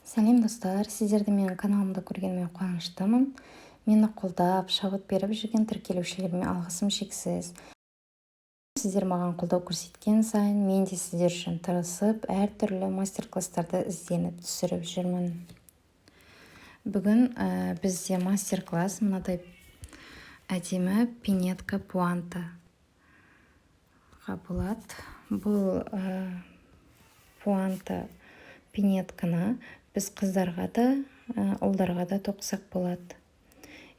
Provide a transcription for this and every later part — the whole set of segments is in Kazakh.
Сәлем достар, сіздерді менің каналымда көргеніме қуаныштымын. Мені қолдап, шабыт беріп жүрген тіркелушілеріме алғысым шексіз. Сіздер маған қолдау көрсеткен сайын, мен де сіздер үшін тырысып, әртүрлі мастер-класстарды ізденіп түсіріп жүрмін. Бүгін бізде мастер-класс мынадай әдемі пинетка пуанта болады. Бұл пуанта пинетканы біз қыздарға да, ұлдарға да тоқысақ болады.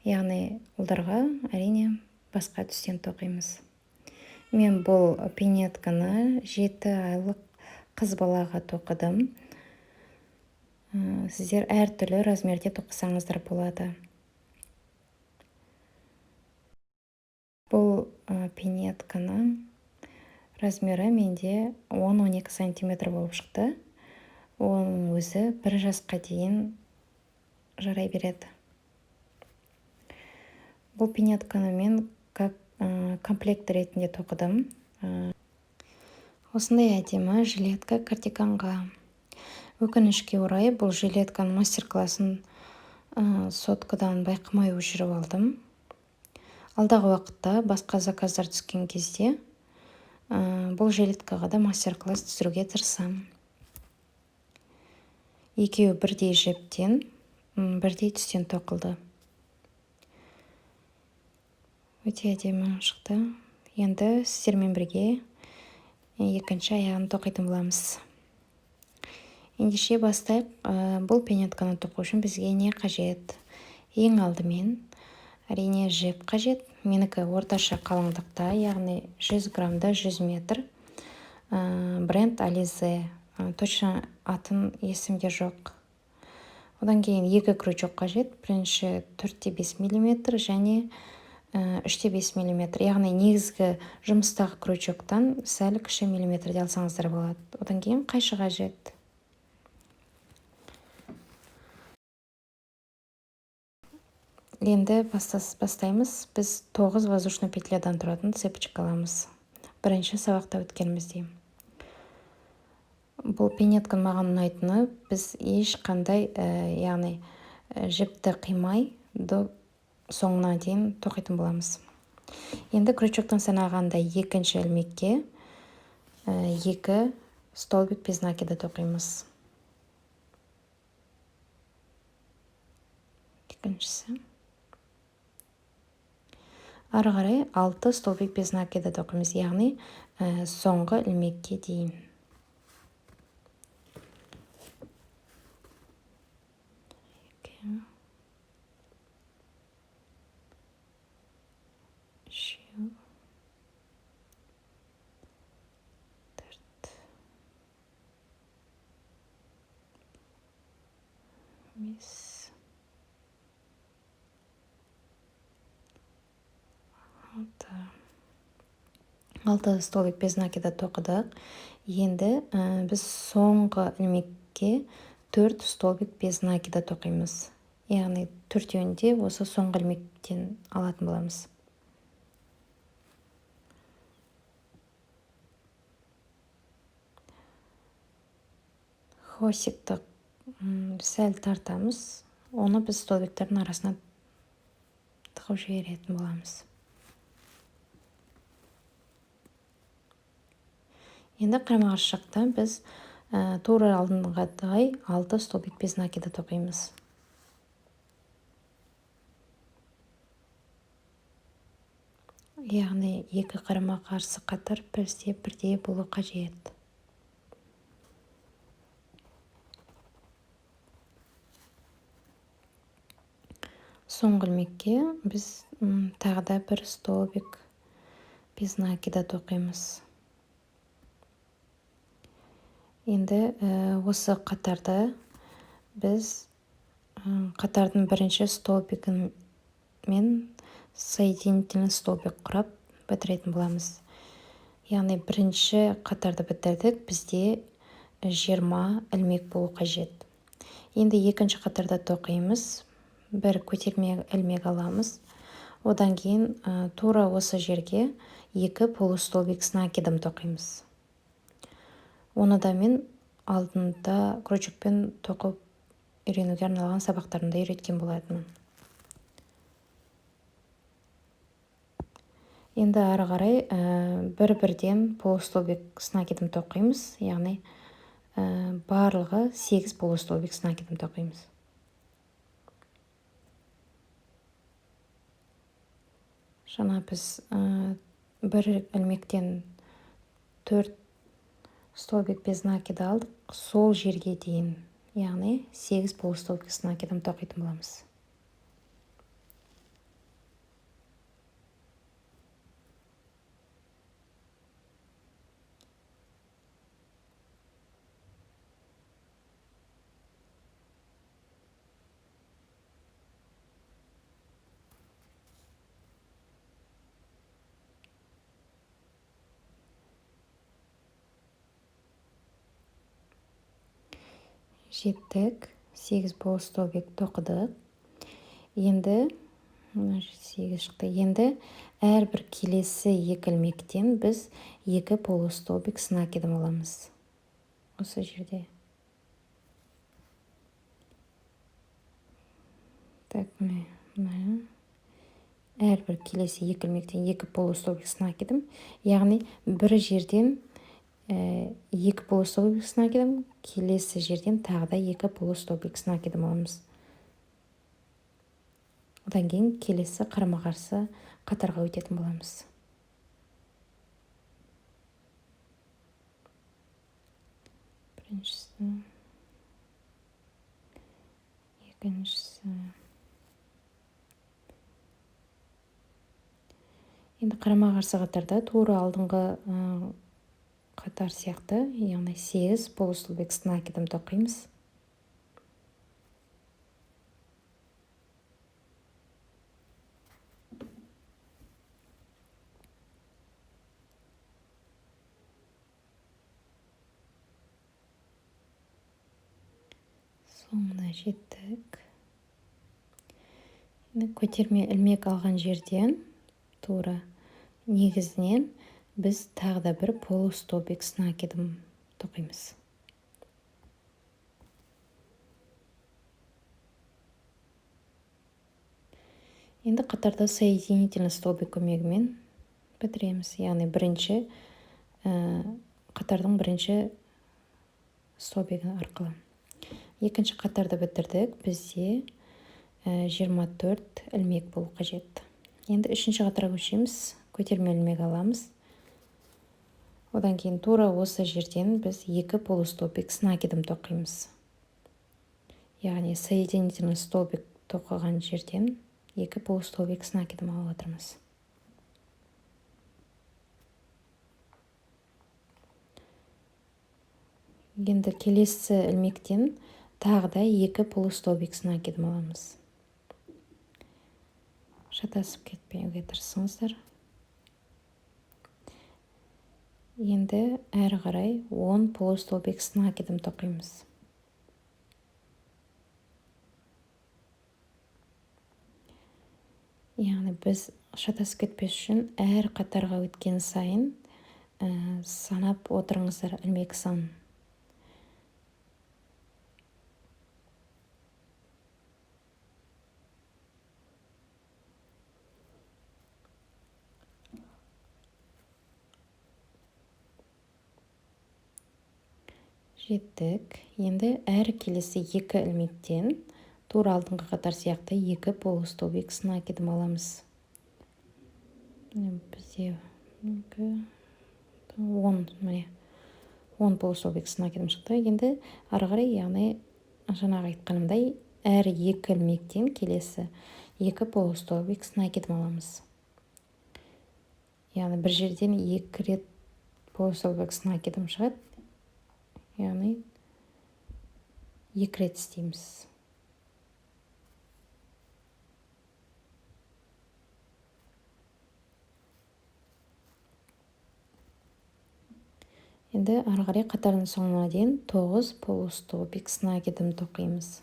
Яғни ұлдарға әрине басқа түстен тоқимыз. Мен бұл пинетканы 7 айлық қыз балаға тоқыдым. Сіздер әртүрлі размерде тоқысаңыздар болады. Бұл пинетканы размері менде 10-12 сантиметр болып шықты. Оның өзі 1 жасқа дейін жарай береді. Бұл пинетканы мен комплект ретінде тоқыдым. Осындай әдемі жилетка кардиганға. Өкінішке орай бұл жилетканың мастер-классын соткадан байқамай жүріп алдым. Алдағы уақытта басқа заказдар түскен кезде бұл жилеткаға да мастер-класс түсіруге тырысамын. Екеуі бірдей жіптен, бірдей түстен тоқылды. Өте әдемі шықты. Енді сіздермен бірге екінші аяғын тоқитын боламыз. Ендеше бастайық. Бұл пинетканы тоқу үшін бізге не қажет? Ең алдымен әрине жіп қажет. Менікі орташа қалыңдықта, яғни 100 грамда 100 метр. Бренд Alize. Точно атын есімде жоқ. Одан кейін 2 крючок қажет. Бірінші 4-5 мм және 3-5 мм. Яғни негізгі жұмыстағы крючоктан сәл кіші миллиметрде алсаңыздар болады. Одан кейін қайшы қажет. Енді бастаймыз. Біз 9 воздушный петлядан тұратын цепочка аламыз. Бірінші сабақта өткеніміздей. Бұл пинетканы маған ұнайтыны, біз ешқандай, яғни жіпті қимай соңына дейін тоқитын боламыз. Енді крючоктан санағанда екінші ілмекке 2 столбик без накида тоқимыз. Екіншісі. Ары қарай 6 столбик без накида тоқимыз, яғни соңғы ілмекке дейін. Алты столбик без накида тоқыдық. Енді біз соңғы ілмекке 4 столбик без накида тоқимыз. Яғни төртеуінде осы соңғы ілмектен алатын боламыз. Хвостикті сәл тартамыз. Оны біз столбиктердің арасына тығып жіберетін боламыз. Енді қарама-қарсы жақта біз тура алдыңғыдай 6 столбик без накида тоқимыз. Яғни 2 қарама-қарсы қатар бірдей болу қажет. Соңғы ілмекке біз тағы да 1 столбик без накида тоқимыз. Енді осы қатарда біз қатардың бірінші столбигін мен соединительный столбик құрап бітіретін боламыз. Яғни бірінші қатарды бітірдік, бізде 20 ілмек болу қажет. Енді екінші қатарда тоқимыз. Бір көтерме ілмек аламыз. Одан кейін тура осы жерге 2 полустолбик с накидом тоқимыз. Оны да мен алдында крючокпен тоқып үйренуге арналған сабақтарымда үйреткен болатынмын. Енді ары қарай бір-бірден полустолбик накидымды тоқимыз, яғни барлығы 8 полустолбик накидымды тоқимыз. Жаңа біз бір ілмектен 4 столбик без накиді алдық, сол жерге дейін, яғни 8 полустолбик накидымды тоқитын боламыз. Жеттік, 8 полустолбик тоқыдық. Енді 8 шықты. Енді әрбір келесі екі ілмектен біз 2 полустолбик накидым аламыз. Осы жерде. Так, әрбір келесі екі ілмектен 2 полустолбик накидым. Яғни бір жерден 2 полустолбик накидым, келесі жерден тағы да 2 полустолбик накидым аламыз. Одан кейін келесі қарама-қарсы қатарға өтетін боламыз. Біріншісі, екіншісі. Енді қарама-қарсы қатарда тура алдыңғы қатар сияқты, яғни 8 полустолбик накидым тоқимыз. Соңына жеттік. Көтерме ілмек алған жерден тура негізінен біз тағы да бір полустолбик накидым тоқимыз. Енді қатарда соединительный столбик көмегімен бітіреміз. Яғни бірінші қатардың бірінші столбигі арқылы. Екінші қатарды бітірдік. Бізде 24 ілмек болу қажет. Енді үшінші қатарға көшеміз. Көтерме ілмек аламыз. Одан кейін тура осы жерден біз 2 полустолбик накидым тоқимыз. Яғни соединительный столбик тоқыған жерден 2 полустолбик накидым алып отырмыз. Енді келесі ілмектен тағы да 2 полустолбик накидым аламыз. Шатасып кетпеуге тырысыңыздар. Енді әрі қарай 10 полустолбик накидым тоқимыз. Яғни біз шатасып кетпес үшін әр қатарға өткен сайын санап отырыңыздар ілмек санын. Жеттік. Енді әр келесі екі ілмектен тура алдыңғы қатар сияқты 2 полустолбик накидым аламыз. Бізде 10 полустолбик накидым шықты. Енді ары қарай, яғни жаңағы айтқанымдай әр екі ілмектен келесі 2 полустолбик накидым аламыз. Яғни бір жерден 2 рет полустолбик накидым шығады. Яғни 2 рет істейміз. Енді ары қарай қатардың соңына дейін 9 полустолбик накидым тоқимыз.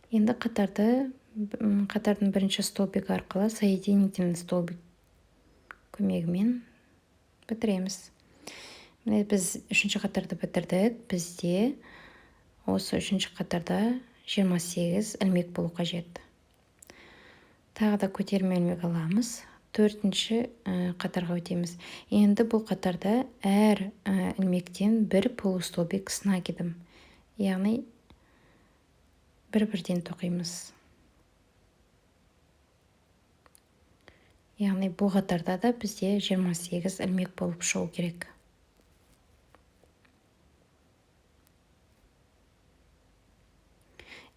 Енді қатардың бірінші столбик арқылы соединительный столбик көмегімен бітіреміз. Міне біз үшінші қатарды бітірдік. Бізде осы үшінші қатарда 28 ілмек болу қажет. Тағы да көтерме ілмек аламыз. Төртінші қатарға өтеміз. Енді бұл қатарда әр ілмектен бір полустолбик с накидом. Яғни бір-бірден тоқимыз. Яғни бұл қатарда да бізде 28 ілмек болып шығу керек.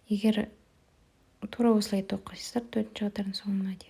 Егер тура осылай тоқисыздар, төртінші қатардың соңына дейін.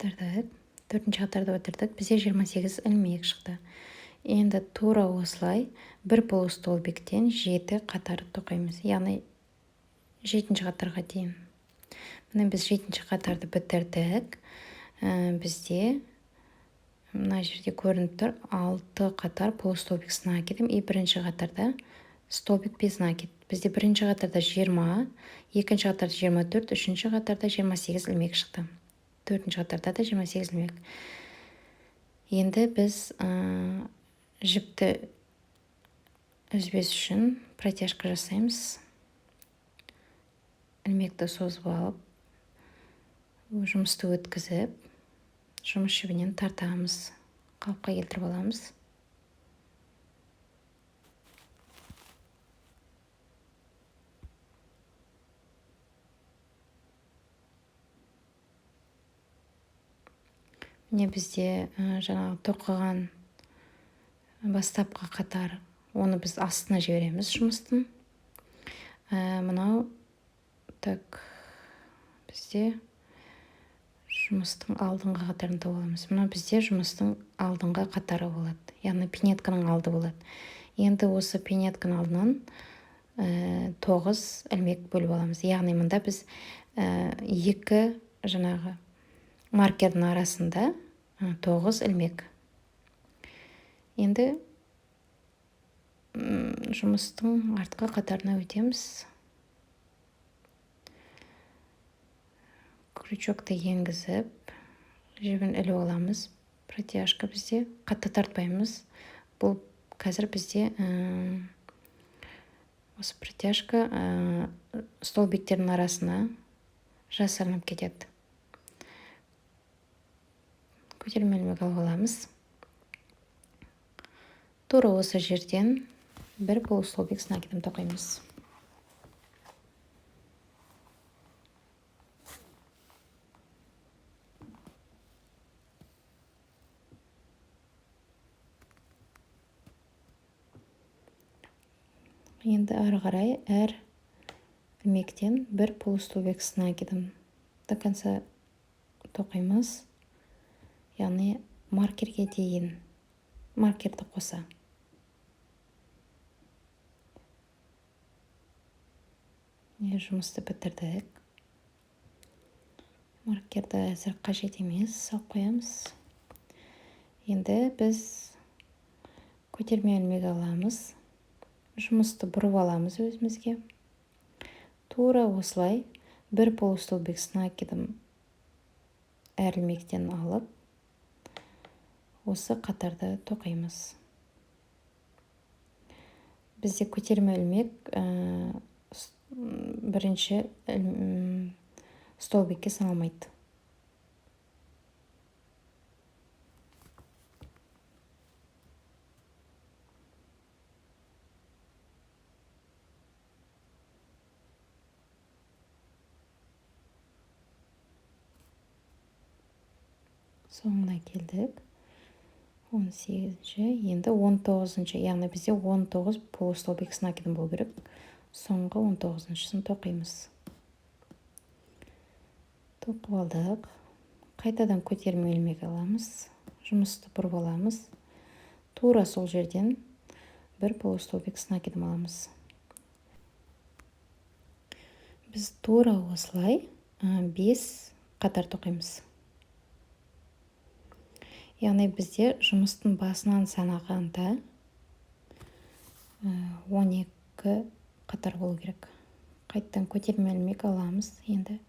Бітірдік. Төртінші қатарды бітірдік. Бізде 28 ілмек шықты. Енді тура осылай бір полустолбиктен 7 қатар тоқимыз. Яғни 7-ші қатарға дейін. Міне біз 7-ші қатарды бітірдік. Бізде мына жерде көрініп тұр 6 қатар полустолбик с накидом. И бірінші қатарда столбик без накид. Бізде бірінші қатарда 20, екінші қатарда 24, үшінші қатарда 28 ілмек шықты. Төртінші қатарда да 28 ілмек. Енді біз жіпті үзбес үшін протяжка жасаймыз. Ілмекті созып алып, жұмысты өткізіп, жұмыс жібінен тартамыз, қалыпқа келтіріп аламыз. Міне бізде жаңағы тоқыған бастапқы қатар, оны біз астына жібереміз жұмыстың. Мынау так бізде жұмыстың алдыңғы қатарын тауып аламыз. Мынау бізде жұмыстың алдыңғы қатары болады. Яғни пинетканың алды болады. Енді осы пинетканың алдынан 9 ілмек бөліп аламыз. Яғни мұнда біз екі жаңағы маркердің арасында 9 ілмек. Енді жұмыстың артқы қатарына өтеміз. Крючокты енгізіп, жібін іліп аламыз. Протяжка бізде қатты тартпаймыз. Бұл қазір бізде осы протяжка столбиктердің арасына жасырынып кетеді. Көтерме ілмек алып аламыз. Тура осы жерден бір полустолбик с накидом тоқимыз. Енді ары қарай әр ілмектен бір полустолбик с накидом до конца тоқимыз. Яғни маркерге дейін, маркерді қоса. Жұмысты бітірдік. Маркерді әзір қажет емес, салып қоямыз. Енді біз көтерме ілмек аламыз. Жұмысты бұрып аламыз өзімізге. Тура осылай бір полустолбик с накидом әр ілмектен алып, осы қатарды тоқимыз. Бізде көтерме ілмек бірінші столбикке салмайды. Соңына келдік. 18-ші, енді 19-ші, яғни бізде 19 полустолбик с накидом болу керек. соңғы 19-сын тоқимыз. Тоқып алдық. Қайтадан көтерме ілмек аламыз. Жұмысты бұрып аламыз. Тура сол жерден бір полустолбик с накидом аламыз. Біз тура осылай 5 қатар тоқимыз. Яғни бізде жұмыстың басынан санағанда 12 қатар болу керек. Қайттан көтерме ілмек аламыз. Енді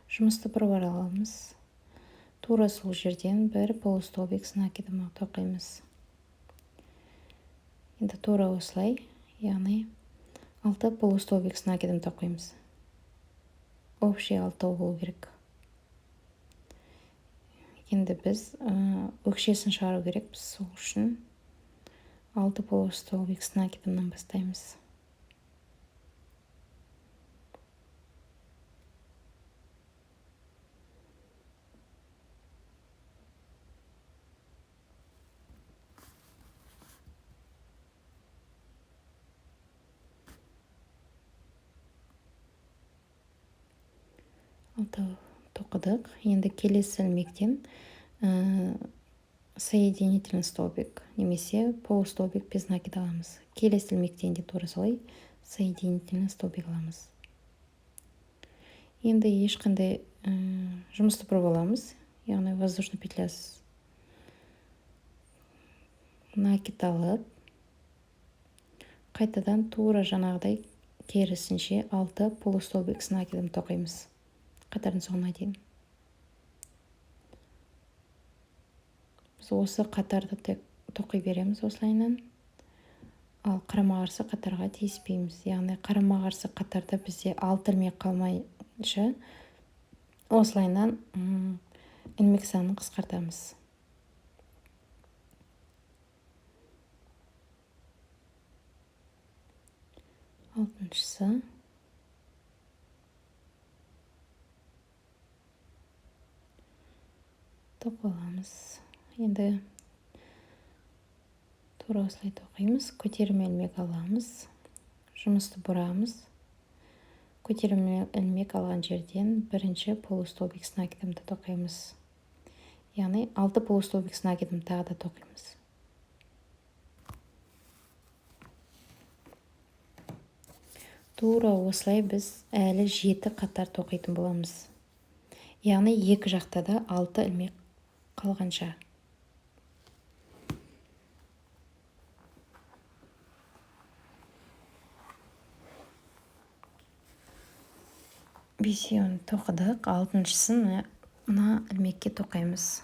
жұмысты бұрып аламыз. Тура сол жерден бір полустолбик с накидом тоқимыз. Енді тура осылай, яғни 6 полустолбик с накидом тоқимыз. Общий 6 болу керек. Енді біз өкшесін шығару керек. Біз сол үшін 6 полустолбик с накидымнан бастаймыз. Тоқыдық. Енді келесі ілмектен соединительный столбик немесе полустолбик без накида аламыз. Келесі ілмектен де тура солай соединительный столбик аламыз. Енді ешқандай жұмысты бұрып аламыз. Яғни воздушный петлясыз накид алып, қайтадан тура жаңағыдай керісінше 6 полустолбик с накидом тоқимыз. Қатардың соңына дейін. Біз осы қатарды тек тоқи береміз осылайынан. Ал қарама-қарсы қатарға тиіспейміз. Яғни қарама-қарсы қатарда бізде 6 ілмек қалмайынша осылайынан ілмек санын қысқартамыз. Алтыншысы. Тоқып аламыз. Енді тура осылай тоқимыз. Көтерме ілмек аламыз. Жұмысты бұрамыз. Көтерме ілмек алған жерден бірінші полустолбик с накидымды тоқимыз. Яғни 6 полустолбик с накидым тағы да тоқимыз. Тура осылай біз әлі 7 қатар тоқитын боламыз. Яғни екі жақта да 6 ілмек қалғанша. Бесеуін тоқыдық. Алтыншысын мына ілмекке тоқаймыз.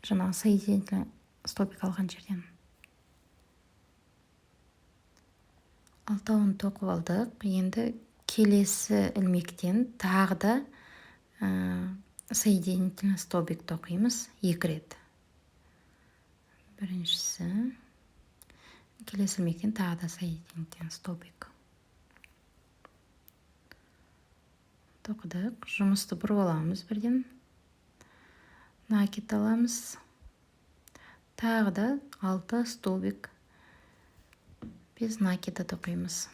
Жаңағы соединительный столбик алған жерден. Алтауын тоқып алдық. Енді келесі ілмектен тағы да соединительный столбик тоқимыз 2 рет. Біріншісі, келесі ілмектен тағы да соединительный столбик. Тоқыдық. Жұмысты бұрып аламыз бірден. Накид аламыз. Тағы да 6 столбик без накида тоқимыз.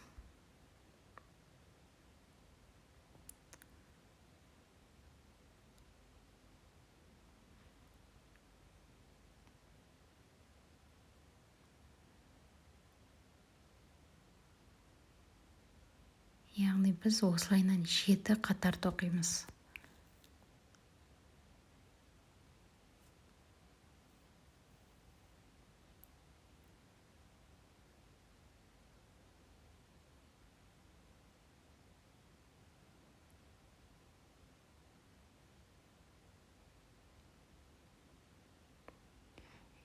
Яғни біз осылайынан 7 қатар тоқимыз.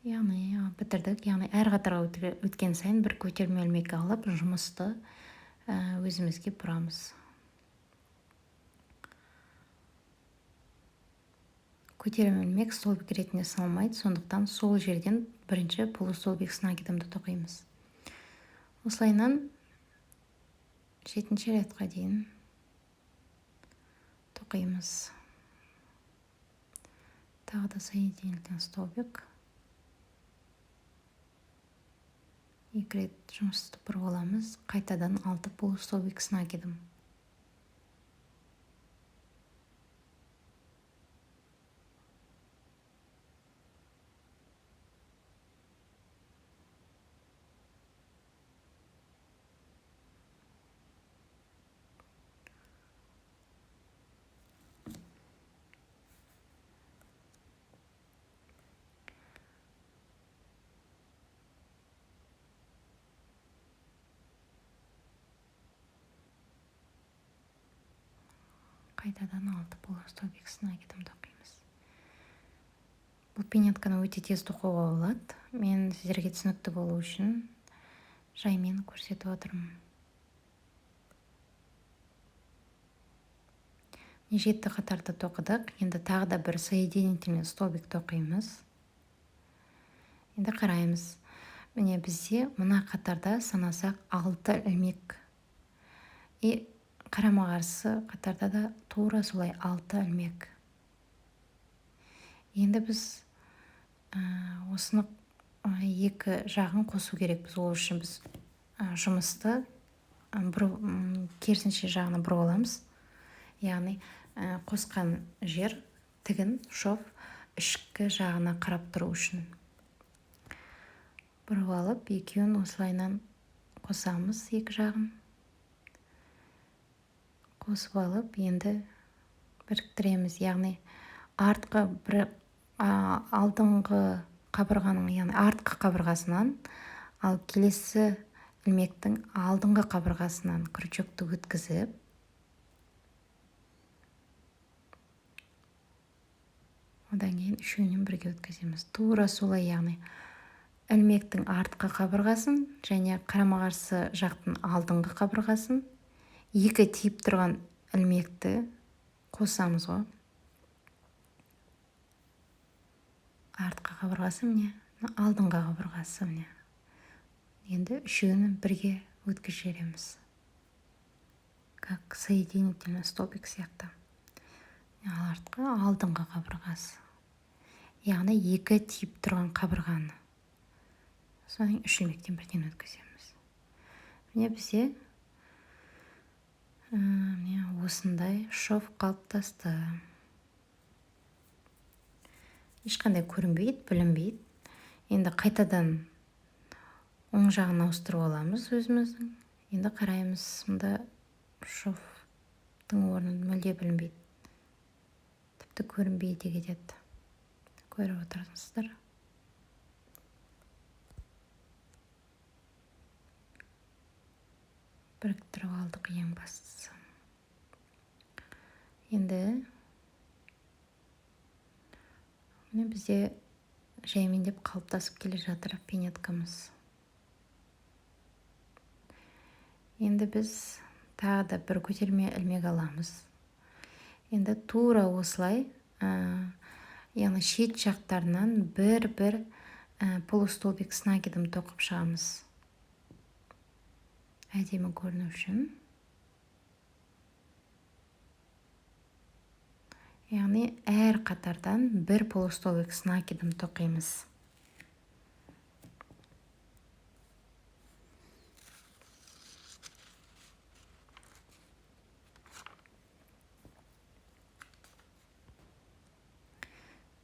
Яғни бітірдік. Яғни әр қатарға өткен сайын бір көтерме ілмек алып, жұмысты өзімізге бұрамыз. Көтерме ілмек столбик ретінде салмайды, сондықтан сол жерден бірінші полустолбик с накидымды тоқимыз. Осылайынан 7-ші ретқа дейін тоқимыз. Тағы да соединительный столбик. 2 рет жұмысты бұрып аламыз. Қайтадан 6 полустолбик накидым. Қайтадан 6 полустолбик накидым тоқимыз. Бұл пинетканы өте тез тоқуға болады. Мен сіздерге түсінікті болу үшін жаймен көрсетіп отырмын. 7 қатарды тоқыдық. Енді тағы да бір соединительный столбик тоқимыз. Енді қараймыз. Міне бізде мына қатарда санасақ 6 ілмек. Қарама қарсы қатарда да тура солай 6 ілмек. Енді біз осыны екі жағын қосу керек. Біз ол үшін біз жұмысты керісінше жағына бұрып аламыз. Яғни қосқан жер тігін шов ішкі жағына қарап тұру үшін. Бұрып алып, екеуін осылайынан қосамыз екі жағын. Қосып алып, енді біріктіреміз. Яғни артқы алдыңғы қабырғаның, яғни артқы қабырғасынан, ал келесі ілмектің алдыңғы қабырғасынан крючокты өткізіп, одан кейін үшеуінен бірге өткіземіз. Тура солай, яғни ілмектің артқы қабырғасын және қарама-қарсы жақтың алдыңғы қабырғасын, екі тиіп тұрған ілмекті қосамыз ғой. Артқы қабырғасы міне, алдыңғы қабырғасы міне. Енді үшеуін бірге өткізіп жібереміз. Как соединительный столбик сияқты. Артқы алдыңғы қабырғасы. Яғни екі тиіп тұрған қабырғаны. Соның үш ілмектен бірден өткіземіз. Міне бізде осындай шов қалыптасты. Ешқандай көрінбейді, білінбейді. Енді қайтадан оң жағын ауыстырып аламыз өзіміздің. Енді қараймыз, мұнда шовтың орны мүлде білінбейді. Тіпті көрінбейді кетеді. Көріп отырсыздар. Біріктіріп алдық ең бастысы. Енді бізде жаймендеп қалыптасып келе жатыр пинеткамыз. Енді біз тағы да бір көтерме ілмек аламыз. Енді тура осылай, яғни шет жақтарынан бір полустолбик накидым тоқып шығамыз. Әдемі көріну үшін. Яғни әр қатардан бір полустолбик накидым тоқимыз.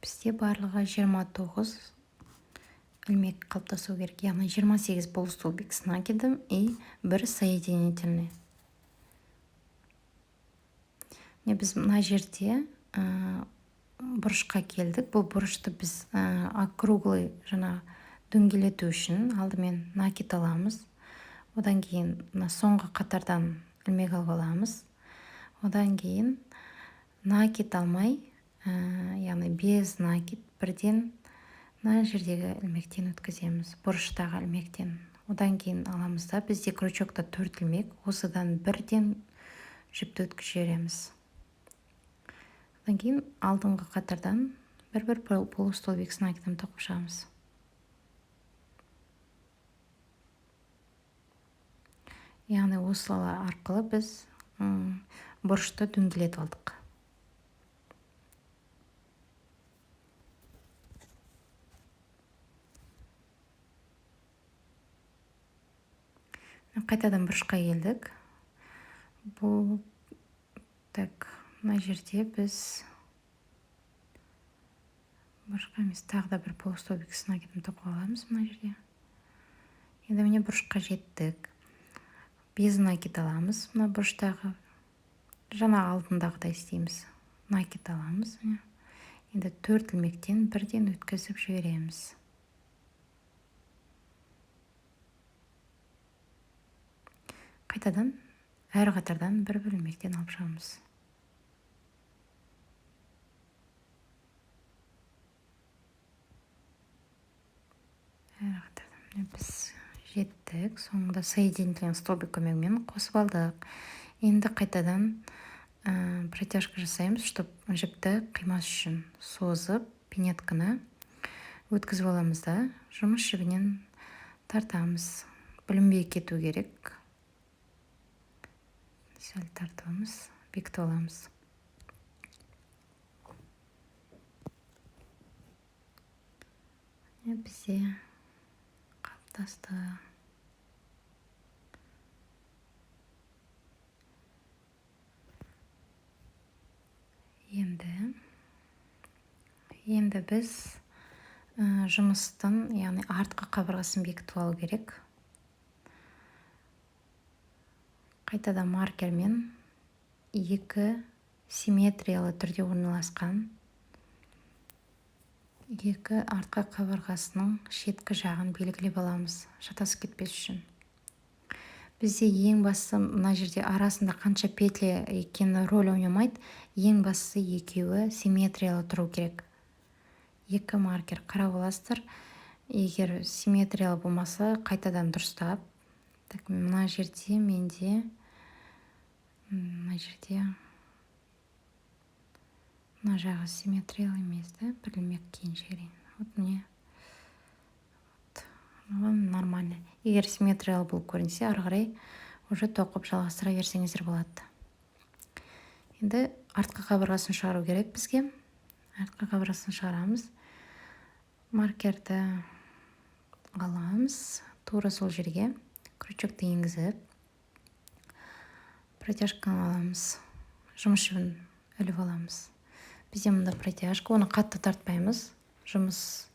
Бізде барлығы 29 ілмек қалыптасу керек. Яғни 28 полустолбик накидым и бір соединительный. Біз мына жерде бұрышқа келдік. Бұл бұрышты біз округлый дөңгелету үшін алдымен накид аламыз. Одан кейін соңғы қатардан ілмек алып аламыз. Одан кейін накид алмай, яғни без накид бірден мына жердегі ілмектен өткіземіз. Бұрыштағы ілмектен. Одан кейін аламыз да, бізде крючокта 4 ілмек, осыдан бірден жіпті өткізіп жібереміз. Одан кейін алдыңғы қатардан бір полустолбик накидым тоқып шығамыз. Яғни осылар арқылы біз бұрышты дөңгелетіп алдық. Қайтадан бұрышқа келдік. Бұл так, мына жерде біз бұрышқа емес, тағы да бір полустолбик с накидом тоқып аламыз мына жерде. Енді міне бұрышқа жеттік. Без накид аламыз. Мына бұрыштағы жаңа алдындағыдай істейміз. Накид аламыз. Енді 4 ілмектен бірден өткізіп жібереміз. Қайтадан әр қатардан бір ілмектен алып шығамыз. Әр қатардан біз жеттік. Соңында соединительный столбик көмегімен қосып алдық. Енді қайтадан протяжка жасаймыз, чтобы жіпті қимас үшін созып, пинетканы өткізіп аламыз да, жұмыс жібінен тартамыз. Бүлінбей кету керек. Сәл тартамыз, бекітіп аламыз. Бізде қалыптасты. Енді біз жұмыстың, яғни артқы қабырғасын бекітіп алу керек. Қайтадан маркермен екі симметриялы түрде орналасқан екі артқы қабырғасының шеткі жағын белгілеп аламыз, шатасып кетпес үшін. Бізде ең басты мына жерде арасында қанша петля екені рөл ойнамайды. Ең бастысы екеуі симметриялы тұру керек. Екі маркер қарап аласыздар. Егер симметриялы болмаса, қайтадан дұрыстап. Мына жерде менде мына жағы симметриялы емес, бір ілмек кейін жіберейін. Вот міне. Нормально. Егер симметриялы болып көрінсе, ары қарай уже тоқып жалғастыра берсеңіздер болады. Енді артқы қабырғасын шығару керек бізге. Артқы қабырғасын шығарамыз. Маркерді аламыз. Тура сол жерге крючокты енгізіп, протяжканы аламыз. Жұмыс жібін іліп аламыз. Бізде мұнда протяжка, оны қатты тартпаймыз. Жұмыс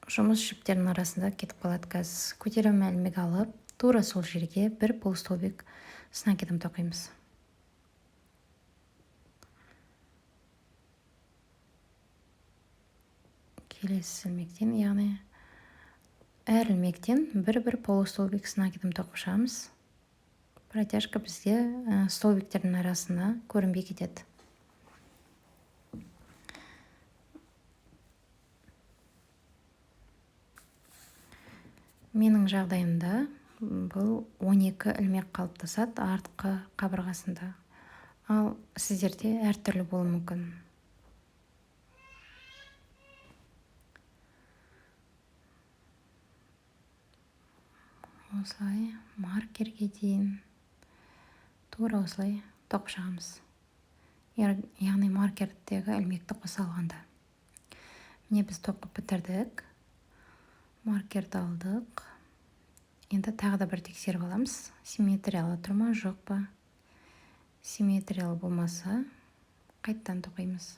жіптерінің арасында кетіп қалады. Қазір көтерме ілмек алып, тура сол жерге бір полустолбик с накидом тоқимыз. Келесі ілмектен, яғни әр ілмектен бір полустолбик с накидом тоқып шығамыз. Протяжка бізге столбиктердің арасында көрінбей кетеді. Менің жағдайымда бұл 12 ілмек қалыптасады артқы қабырғасында. Ал сіздерде әртүрлі болуы мүмкін. Осылай маркерге дейін тура осылай тоқып шығамыз. Яғни маркердегі ілмекті қоса алғанда. Міне біз тоқып бітірдік. Маркерді алдық. Енді тағы да бір тексеріп аламыз. Симметриялы тұр ма, жоқ па? Симметриялы болмаса, қайттан тоқимыз.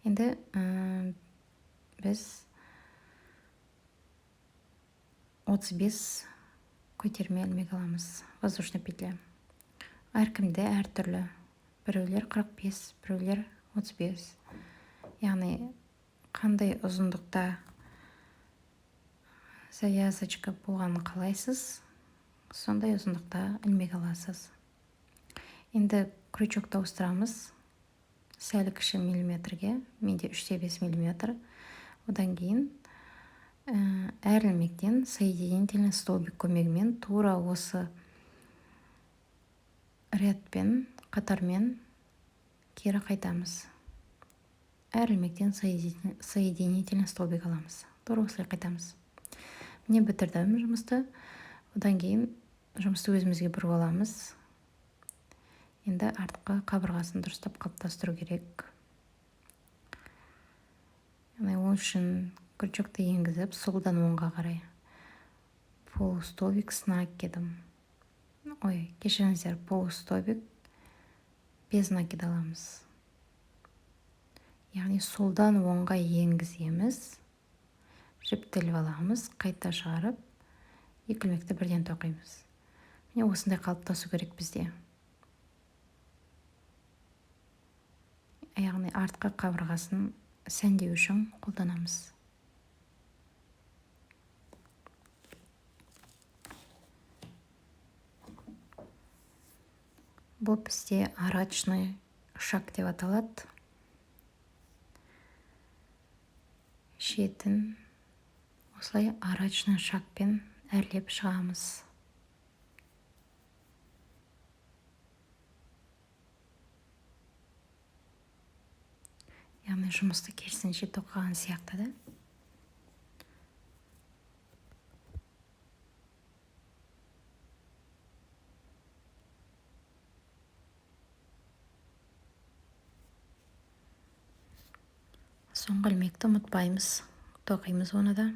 Енді біз 35 көтерме ілмек аламыз. Воздушный петля. Әркімде әртүрлі. Біреулер 45, біреулер 35. Яғни қандай ұзындықта завязочка болғанын қалайсыз, сондай ұзындықта ілмек аласыз. Енді крючокты ауыстырамыз. Сәл кіші миллиметрге, менде 3,5 миллиметр. Одан кейін әр ілмектен соединительный столбик көмегімен тура осы рядпен, қатармен кері қайтамыз. Әр ілмектен соединительный столбик аламыз. Тура осылай қайтамыз. Міне бітірдім жұмысты. Одан кейін жұмысты өзімізге бұрып аламыз. Енді артқы қабырғасын дұрыстап қалыптастыру керек. Ол үшін крючокты енгізіп, солдан оңға қарай полустолбик накидым. Ой, кешіріңіздер, полустолбик без накида аламыз. Яғни солдан оңға енгіземіз, жіптеліп аламыз, қайта шығарып, екі ілмекті бірден тоқимыз. Міне осындай қалыптасу керек бізде. Яғни артқы қабырғасын сәндеу үшін қолданамыз. Бұл бізде арачный шаг деп аталады. Шетін осылай арачный шагпен әрлеп шығамыз. Яғни жұмысты керісінше тоқыған сияқты да. Соңғы ілмекті ұмытпаймыз, тоқимыз оны да.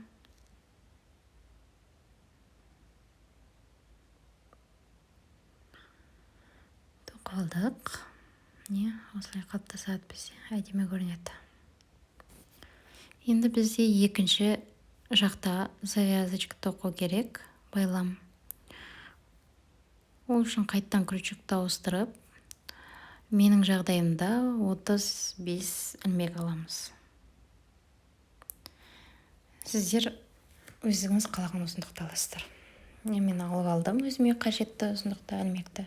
Тоқалдық. Не, осылай қалыптасады бізде, әдемі көрінеді. Енді бізде екінші жақта завязочка тоқу керек, байлам. Ол үшін қайттан крючокты ауыстырып, менің жағдайымда 35 ілмек аламыз. Сіздер өзіңіз қалаған ұзындықты аласыздар. Мен алып алдым өзіме қажетті ұзындықты ілмекті.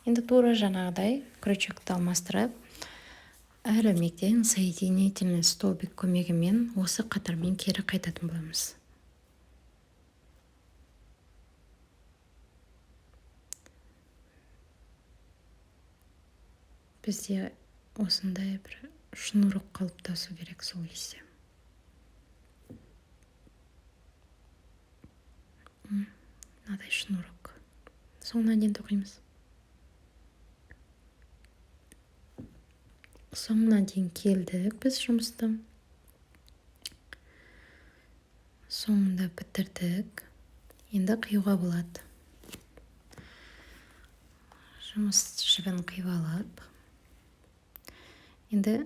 Енді тура жаңағыдай крючокты алмастырып, әр ілмектен соединительный столбик көмегімен осы қатармен кері қайтатын боламыз. Бізде осындай бір шнурок қалыптасу керек сол кезде. Мынадай шнурок. Соңына дейін тоқимыз. Соңына дейін келдік біз жұмысты. Соңында бітірдік. Енді қиюға болады. Жұмыс жібін қиып алып. Енді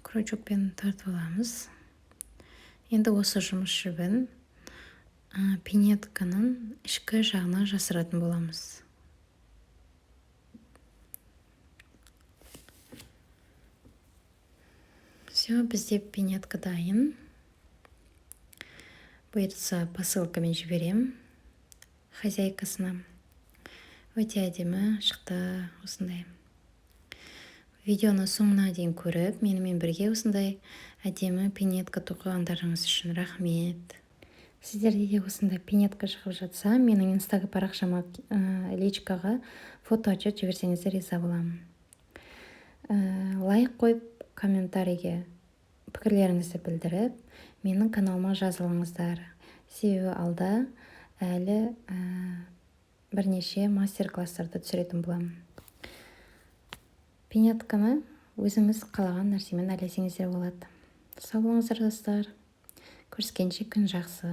крючокпен тартып аламыз. Енді осы жұмыс жібін пинетканың ішкі жағына жасыратын боламыз. Все, бізде пинетка дайын. Бұйыртса посылкамен жіберем хозяйкасына. Өте әдемі шықты осындай. Видеоны соңына дейін көріп, менімен бірге осындай әдемі пинетка тоқығандарыңыз үшін рахмет. Сіздерде де осындай пинетка шығып жатса, менің инстаграм парақшама личкаға фото отчет жіберсеңіздер риза боламын. Лайк қойып, комментарийге пікірлеріңізді білдіріп, менің каналыма жазылыңыздар. Себебі алда әлі бірнеше мастер-класстарды түсіретін боламын. Пинетканы өзіңіз қалаған нәрсемен әлесеңіздер болады. Сау болыңыздар достар. Көріскенше күн жақсы.